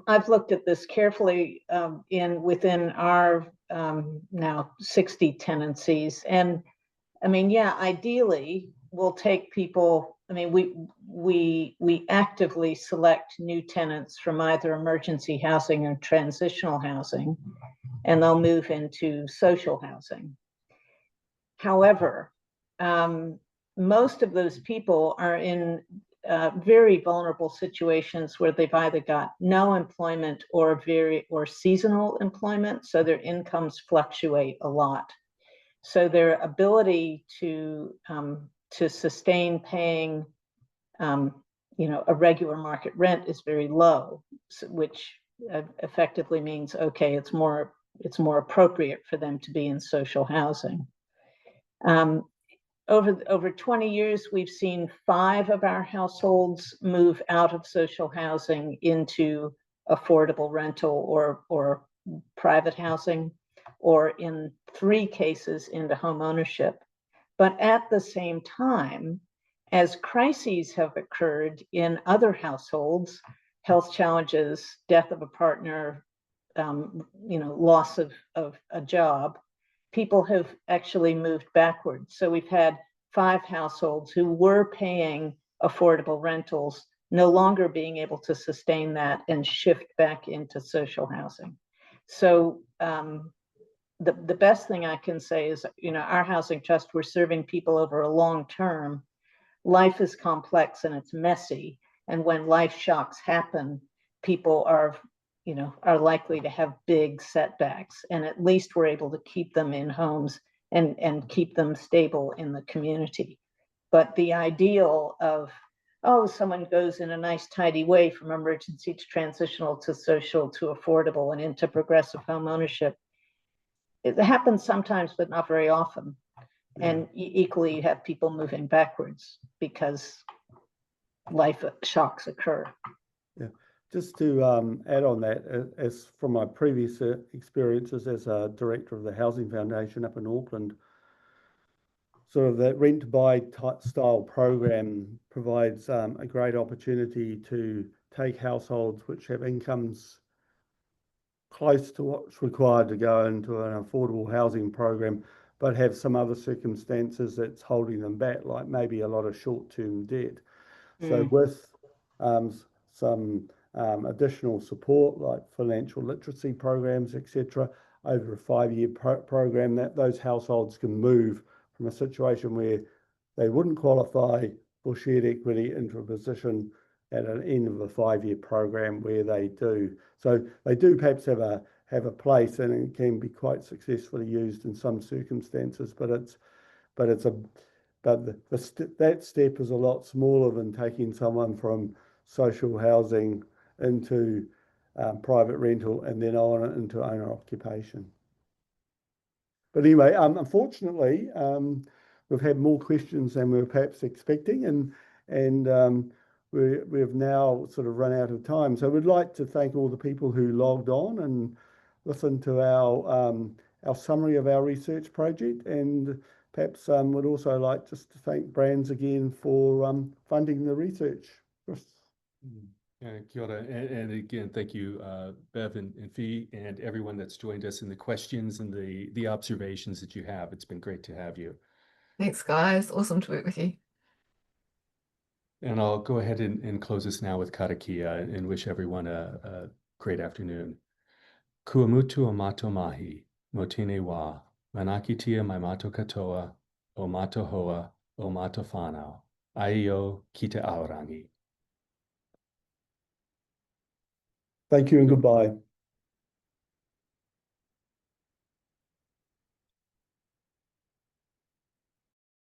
I've looked at this carefully within our now 60 tenancies, and I mean, yeah, ideally we'll take people. I mean, we actively select new tenants from either emergency housing or transitional housing, and they'll move into social housing. However, most of those people are in very vulnerable situations where they've either got no employment or seasonal employment, so their incomes fluctuate a lot. So their ability to sustain paying, a regular market rent is very low, which effectively means, okay, it's more appropriate for them to be in social housing. Over 20 years, we've seen 5 of our households move out of social housing into affordable rental or private housing, or in 3 cases into home ownership. But at the same time, as crises have occurred in other households, health challenges, death of a partner, loss of a job, people have actually moved backwards. So we've had 5 households who were paying affordable rentals no longer being able to sustain that and shift back into social housing. So the best thing I can say is, our housing trust, we're serving people over a long term. Life is complex and it's messy. And when life shocks happen, people are likely to have big setbacks, and at least we're able to keep them in homes and keep them stable in the community. But the ideal of, someone goes in a nice tidy way from emergency to transitional to social to affordable and into progressive home ownership, it happens sometimes, but not very often. And equally, you have people moving backwards because life shocks occur. Yeah, just to add on that, as from my previous experiences as a director of the Housing Foundation up in Auckland, sort of that rent to buy style program provides a great opportunity to take households which have incomes close to what's required to go into an affordable housing program, but have some other circumstances that's holding them back, like maybe a lot of short-term debt. So with some additional support, like financial literacy programs, etc., over a 5-year program, that those households can move from a situation where they wouldn't qualify for shared equity into a position at an end of a 5-year program where they do. So they do perhaps have a place, and it can be quite successfully used in some circumstances, but that step is a lot smaller than taking someone from social housing into private rental and then on into owner occupation. But anyway, unfortunately, we've had more questions than we were perhaps expecting, and we've now sort of run out of time. So we'd like to thank all the people who logged on and listened to our summary of our research project, and perhaps would also like just to thank BRANZ again for funding the research. Kia ora. And again, thank you, Bev and Fee, and everyone that's joined us in the questions and the observations that you have. It's been great to have you. Thanks, guys. Awesome to work with you. And I'll go ahead and close this now with karakia and wish everyone a great afternoon. Kua mutu o mato mahi, motine wa, manakitia mai mato katoa, o mato hoa, o mato whanau, aio ki te aorangi. Thank you and goodbye.